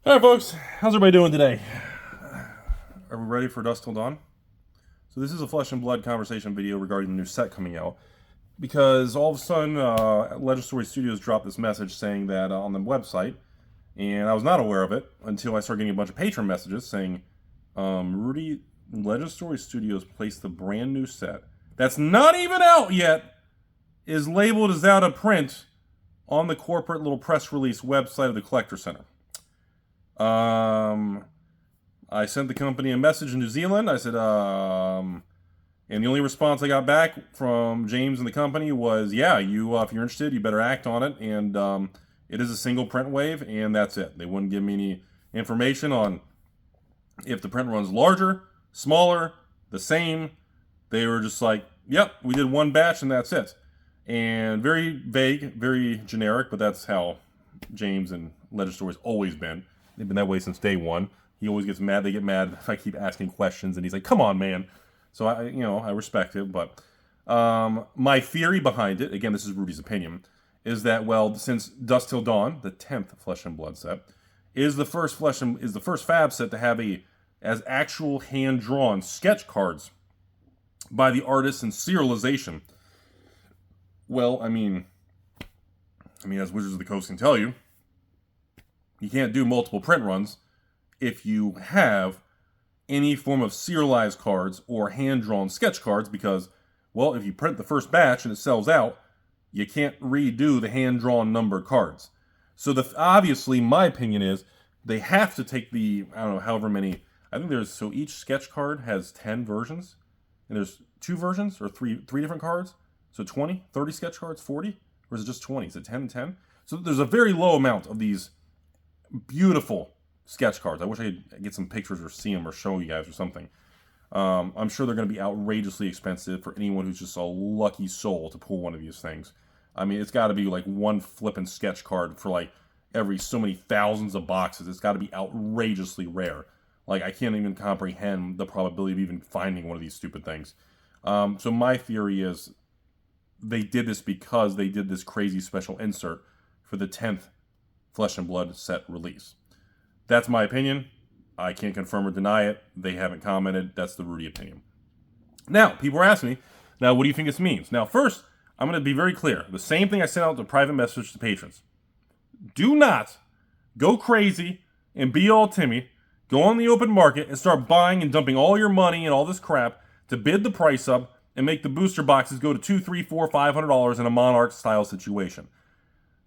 All right, folks. How's everybody doing today? Are we ready for Dusk Till Dawn? So this is a flesh and blood conversation video regarding the new set coming out. Because all of a sudden, Legendary Studios dropped this message saying that on the website, and I was not aware of it until I started getting a bunch of patron messages saying, Rudy, Legendary Studios placed the brand new set that's not even out yet, is labeled as out of print on the corporate little press release website of the Collector Center. I sent the company a message in New Zealand. I said, and the only response I got back from James and the company was, yeah, if you're interested, you better act on it. And it is a single print wave, and that's it. They wouldn't give me any information on if the print runs larger, smaller, the same. They were just like, yep, we did one batch, and that's it. And very vague, very generic, but that's how James and Legend Story's always been. They've been that way since day one. He always gets mad. They get mad if I keep asking questions, and he's like, "Come on, man." So I respect it. But my theory behind it, again, this is Rudy's opinion, is that since Dusk Till Dawn, the 10th Flesh and Blood set, is the first Fab set to have as actual hand drawn sketch cards by the artists in serialization. Well, I mean, as Wizards of the Coast can tell you, you can't do multiple print runs if you have any form of serialized cards or hand-drawn sketch cards because, well, if you print the first batch and it sells out, you can't redo the hand-drawn numbered cards. So obviously, my opinion is they have to take the, I don't know, however many, I think so each sketch card has 10 versions, and there's 2 versions or three different cards, so 20, 30 sketch cards, 40, or is it just 20? Is it 10 and 10? So there's a very low amount of these beautiful sketch cards. I wish I could get some pictures or see them or show you guys or something. I'm sure they're going to be outrageously expensive for anyone who's just a lucky soul to pull one of these things. I mean, it's got to be like one flipping sketch card for like every so many thousands of boxes. It's got to be outrageously rare. Like, I can't even comprehend the probability of even finding one of these stupid things. So my theory is they did this because they did this crazy special insert for the 10th Flesh and Blood set release. That's my opinion. I can't confirm or deny it. They haven't commented. That's the Rudy opinion. Now, people are asking me, now, what do you think this means? Now, first, I'm going to be very clear. The same thing I sent out to private message to patrons. Do not go crazy and be all Timmy. Go on the open market and start buying and dumping all your money and all this crap to bid the price up and make the booster boxes go to $200, $300, $400, $500 in a Monarch-style situation.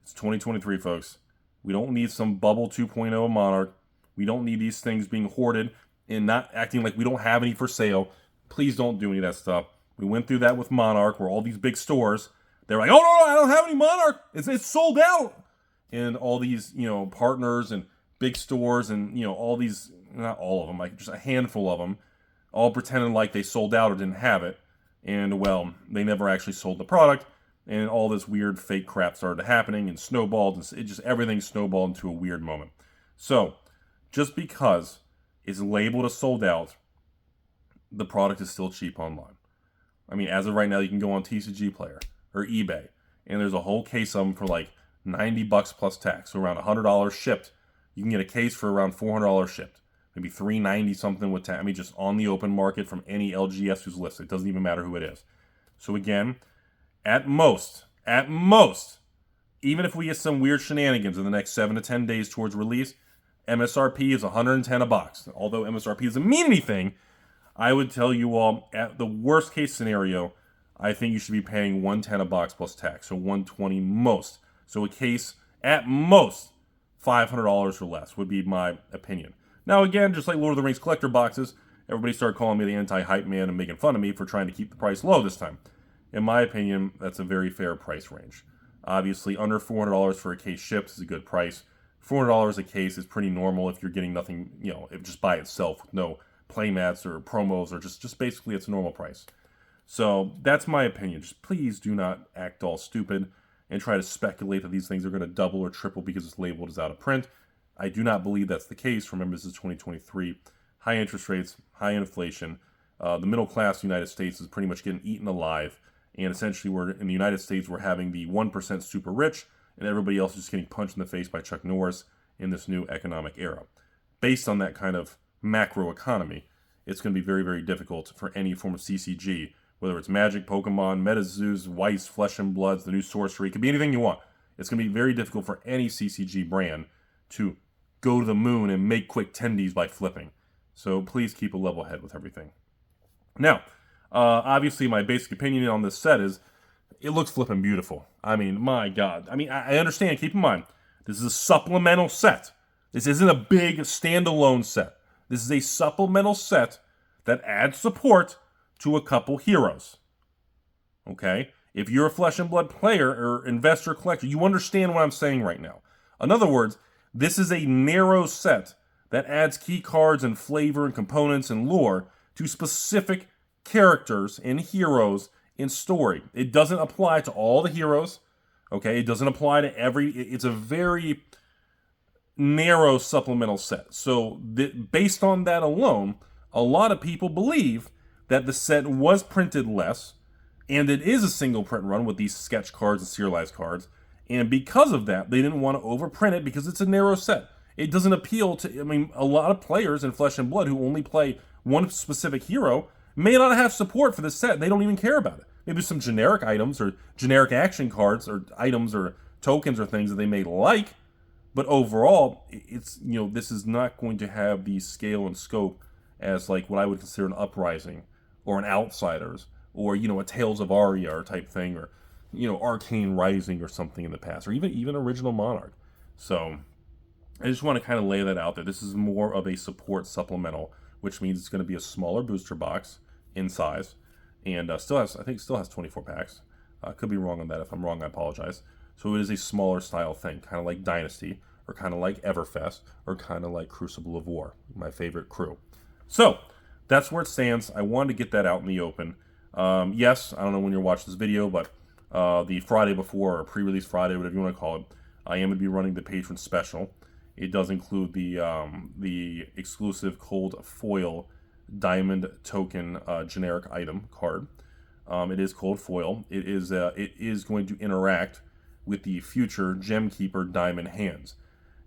It's 2023, folks. We don't need some bubble 2.0 Monarch. We don't need these things being hoarded and not acting like we don't have any for sale. Please don't do any of that stuff. We went through that with Monarch where all these big stores, they're like, oh, no, I don't have any Monarch. It's sold out. And all these, partners and big stores and, all these, not all of them, like just a handful of them, all pretending like they sold out or didn't have it. And, well, they never actually sold the product. And all this weird fake crap started happening and snowballed. And everything snowballed into a weird moment. So, just because it's labeled as sold out, the product is still cheap online. I mean, as of right now, you can go on TCG Player or eBay, and there's a whole case of them for like $90 plus tax, so around $100 shipped. You can get a case for around $400 shipped, maybe $390 something with tax. I mean, just on the open market from any LGS who's listed. It doesn't even matter who it is. So again, at most, even if we get some weird shenanigans in the next 7 to 10 days towards release, MSRP is $110 a box. Although MSRP doesn't mean anything, I would tell you all, at the worst case scenario, I think you should be paying $110 a box plus tax, so $120 most. So a case, at most, $500 or less would be my opinion. Now again, just like Lord of the Rings collector boxes, everybody started calling me the anti-hype man and making fun of me for trying to keep the price low this time. In my opinion, that's a very fair price range. Obviously, under $400 for a case shipped is a good price. $400 a case is pretty normal if you're getting nothing, if just by itself with no playmats or promos or just basically it's a normal price. So that's my opinion. Just please do not act all stupid and try to speculate that these things are going to double or triple because it's labeled as out of print. I do not believe that's the case. Remember, this is 2023. High interest rates, high inflation. The middle class United States is pretty much getting eaten alive. And essentially, in the United States, we're having the 1% super rich, and everybody else is just getting punched in the face by Chuck Norris in this new economic era. Based on that kind of macro economy, it's going to be very, very difficult for any form of CCG, whether it's Magic, Pokemon, MetaZoos, Weiss, Flesh and Bloods, the new Sorcery. It could be anything you want. It's going to be very difficult for any CCG brand to go to the moon and make quick tendies by flipping. So please keep a level head with everything. Now, obviously my basic opinion on this set is it looks flipping beautiful. I mean, my God. I mean, I understand. Keep in mind, this is a supplemental set. This isn't a big standalone set. This is a supplemental set that adds support to a couple heroes. Okay? If you're a Flesh and Blood player or investor collector, you understand what I'm saying right now. In other words, this is a narrow set that adds key cards and flavor and components and lore to specific characters and heroes in story. It doesn't apply to all the heroes. Okay? It doesn't apply to every... It's a very narrow supplemental set. So based on that alone, a lot of people believe that the set was printed less, and it is a single print run with these sketch cards and serialized cards, and because of that, they didn't want to overprint it because it's a narrow set. It doesn't appeal to, I mean, a lot of players in Flesh and Blood who only play one specific hero may not have support for this set. They don't even care about it. Maybe some generic items or generic action cards or items or tokens or things that they may like, but overall, it's, you know, this is not going to have the scale and scope as like what I would consider an Uprising or an Outsiders or, you know, a Tales of Aria type thing, or, you know, Arcane Rising or something in the past, or even Original Monarch. So I just want to kind of lay that out there. This is more of a support supplemental, which means it's going to be a smaller booster box in size, and I think still has 24 packs. Could be wrong on that. If I'm wrong, I apologize. So it is a smaller style thing, kind of like Dynasty, or kind of like Everfest, or kind of like Crucible of War, my favorite crew. So that's where it stands. I wanted to get that out in the open. Yes, I don't know when you're watching this video, but the Friday before, or pre-release Friday, whatever you want to call it, I am going to be running the Patron Special. It does include the exclusive cold foil diamond token generic item card. It is cold foil. It is going to interact with the future Gem Keeper Diamond Hands.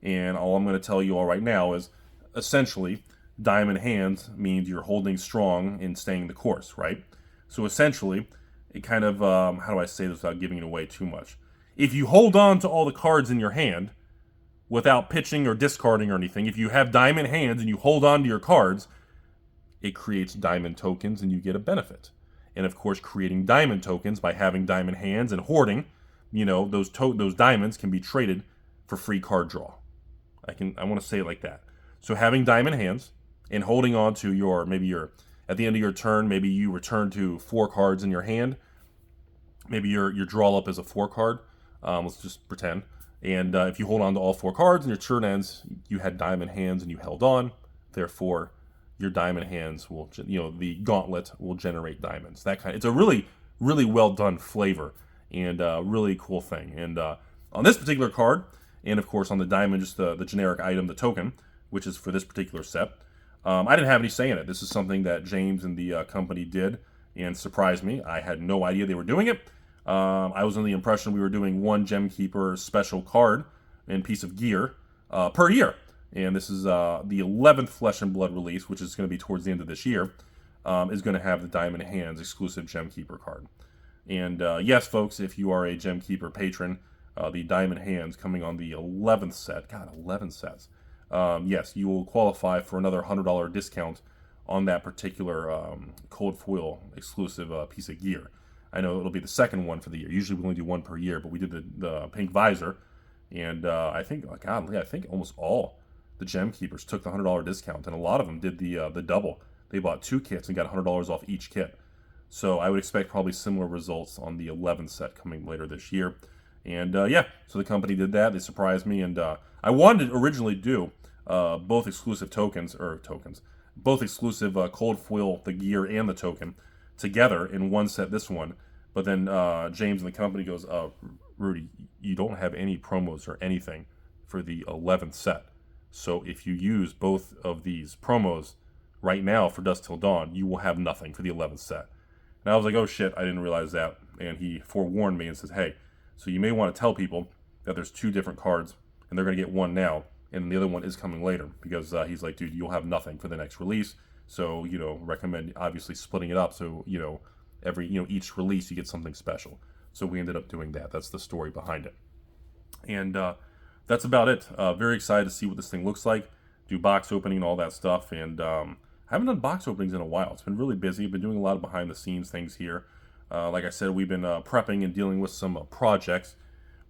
And all I'm going to tell you all right now is, essentially, Diamond Hands means you're holding strong and staying the course, right? So essentially, it kind of, how do I say this without giving it away too much? If you hold on to all the cards in your hand without pitching or discarding or anything, if you have Diamond Hands and you hold on to your cards, it creates diamond tokens and you get a benefit. And of course, creating diamond tokens by having Diamond Hands and hoarding, you know, those diamonds can be traded for free card draw. I want to say it like that. So having Diamond Hands and holding on to at the end of your turn, maybe you return to 4 cards in your hand. Maybe your draw up is a 4 card. Let's just pretend. And if you hold on to all 4 cards and your turn ends, you had Diamond Hands and you held on. Therefore, your Diamond Hands will, you know, the gauntlet will generate diamonds. It's a really, really well done flavor and really cool thing. And on this particular card, and of course on the diamond, just the generic item, the token, which is for this particular set, I didn't have any say in it. This is something that James and the company did and surprised me. I had no idea they were doing it. I was under the impression we were doing one Gem Keeper special card and piece of gear per year. And this is the 11th Flesh and Blood release, which is going to be towards the end of this year, is going to have the Diamond Hands exclusive Gem Keeper card. And yes, folks, if you are a Gem Keeper patron, the Diamond Hands coming on the 11th set. God, 11 sets. Yes, you will qualify for another $100 discount on that particular cold foil exclusive piece of gear. I know it'll be the second one for the year. Usually we only do one per year, but we did the pink visor, and I think almost all the Gem Keepers took the $100 discount, and a lot of them did the double. They bought 2 kits and got $100 off each kit. So I would expect probably similar results on the 11th set coming later this year. And yeah, so the company did that. They surprised me, and I wanted to originally do both exclusive both exclusive cold foil, the gear and the token, together in one set, this one. But then James and the company goes, Rudy, you don't have any promos or anything for the 11th set. So if you use both of these promos right now for Dusk Till Dawn, you will have nothing for the 11th set. And I was like, oh shit, I didn't realize that. And he forewarned me and says, hey, so you may want to tell people that there's 2 different cards and they're going to get one now, and the other one is coming later because he's like, dude, you'll have nothing for the next release. So, recommend obviously splitting it up. So, each release you get something special. So we ended up doing that. That's the story behind it. And that's about it. Very excited to see what this thing looks like, do box opening and all that stuff. And I haven't done box openings in a while. It's been really busy. I've been doing a lot of behind the scenes things here. Like I said, we've been prepping and dealing with some projects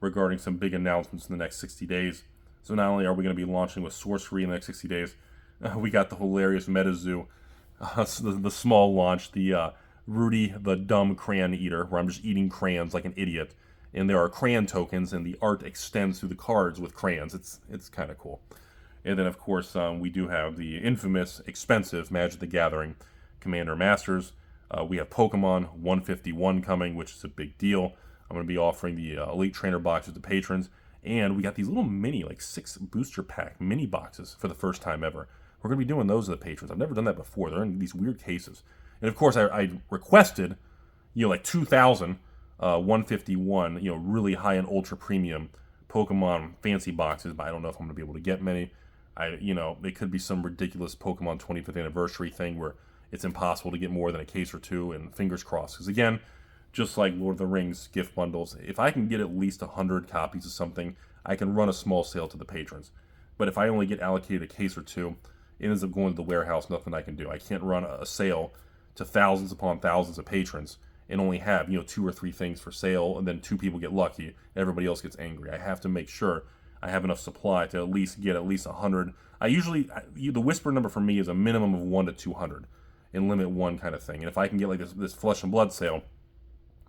regarding some big announcements in the next 60 days. So not only are we going to be launching with sorcery in the next 60 days, we got the hilarious MetaZoo, the small launch, the Rudy the Dumb Crayon Eater, where I'm just eating crayons like an idiot. And there are crayon tokens, and the art extends through the cards with crayons. It's kind of cool. And then, of course, we do have the infamous, expensive Magic the Gathering Commander Masters. We have Pokemon 151 coming, which is a big deal. I'm going to be offering the Elite Trainer boxes to patrons. And we got these little mini, like 6 booster pack mini boxes for the first time ever. We're going to be doing those to the patrons. I've never done that before. They're in these weird cases. And, of course, I requested, like 2,000 151, really high-end ultra premium Pokemon fancy boxes, but I don't know if I'm going to be able to get many. It could be some ridiculous Pokemon 25th anniversary thing where it's impossible to get more than a case or two, and fingers crossed. Because again, just like Lord of the Rings gift bundles, if I can get at least 100 copies of something, I can run a small sale to the patrons. But if I only get allocated a case or two, it ends up going to the warehouse, nothing I can do. I can't run a sale to thousands upon thousands of patrons and only have, 2 or 3 things for sale, and then 2 people get lucky, and everybody else gets angry. I have to make sure I have enough supply to at least get at least 100. The whisper number for me is a minimum of 1 to 200, and limit 1 kind of thing. And if I can get like this Flesh and Blood sale,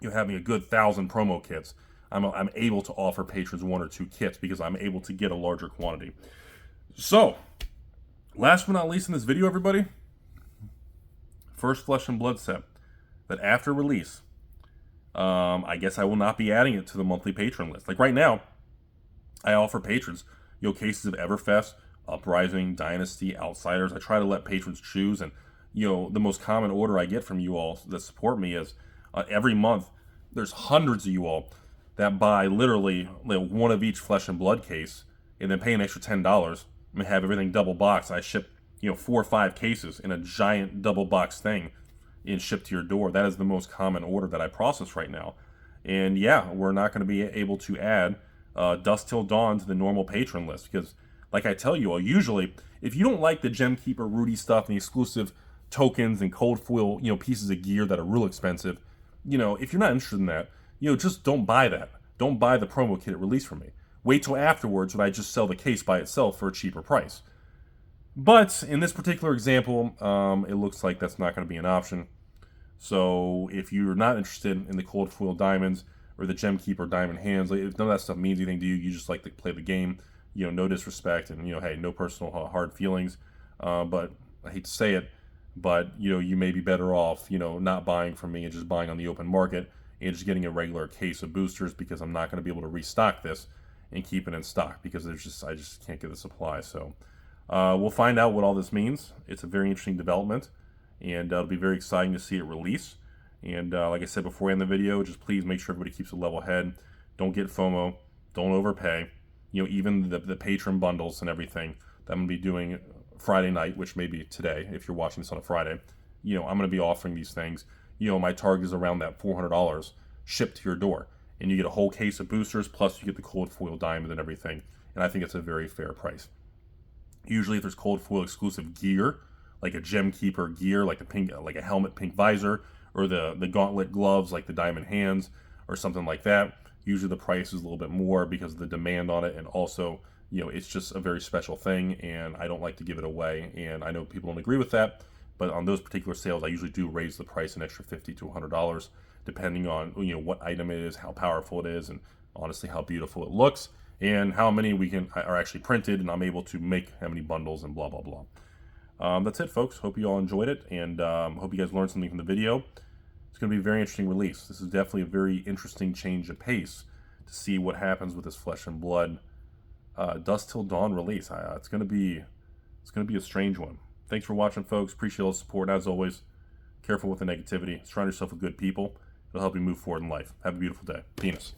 having a good 1,000 promo kits, I'm able to offer patrons 1 or 2 kits because I'm able to get a larger quantity. So, last but not least in this video, everybody, first Flesh and Blood set that after release, I guess I will not be adding it to the monthly patron list. Like right now, I offer patrons, cases of Everfest, Uprising, Dynasty, Outsiders. I try to let patrons choose, and the most common order I get from you all that support me is every month there's hundreds of you all that buy literally one of each Flesh and Blood case and then pay an extra $10 and have everything double boxed. I ship 4 or 5 cases in a giant double box thing and shipped to your door. That is the most common order that I process right now. And yeah, we're not going to be able to add Dusk Till Dawn to the normal patron list because, like I tell you all, usually if you don't like the Gem Keeper Rudy stuff and the exclusive tokens and cold foil pieces of gear that are real expensive, if you're not interested in that, just don't buy that. Don't buy the promo kit at release from me. Wait till afterwards when I just sell the case by itself for a cheaper price. But in this particular example, it looks like that's not going to be an option. So if you're not interested in the cold foil diamonds or the Gem Keeper diamond hands, if none of that stuff means anything to you, you just like to play the game, no disrespect, and hey, no personal hard feelings. But I hate to say it, but you may be better off, not buying from me and just buying on the open market and just getting a regular case of boosters because I'm not going to be able to restock this and keep it in stock because I just can't get the supply. So we'll find out what all this means. It's a very interesting development, and it'll be very exciting to see it release. And like I said before I end the video, just please make sure everybody keeps a level head. Don't get FOMO. Don't overpay. Even the patron bundles and everything that I'm going to be doing Friday night, which may be today if you're watching this on a Friday, I'm going to be offering these things. My target is around that $400 shipped to your door. And you get a whole case of boosters, plus you get the cold foil diamond and everything. And I think it's a very fair price. Usually if there's cold foil exclusive gear, like a Gem Keeper gear, like a helmet pink visor, or the gauntlet gloves like the diamond hands, or something like that, usually the price is a little bit more because of the demand on it, and also, it's just a very special thing, and I don't like to give it away, and I know people don't agree with that, but on those particular sales, I usually do raise the price an extra $50 to $100, depending on, what item it is, how powerful it is, and honestly, how beautiful it looks, and how many are actually printed, and I'm able to make how many bundles, and blah, blah, blah. That's it, folks. Hope you all enjoyed it, and hope you guys learned something from the video. It's going to be a very interesting release. This is definitely a very interesting change of pace to see what happens with this Flesh and Blood Dusk Till Dawn release. It's going to be a strange one. Thanks for watching, folks. Appreciate all the support. As always, careful with the negativity. Surround yourself with good people. It'll help you move forward in life. Have a beautiful day. Penis.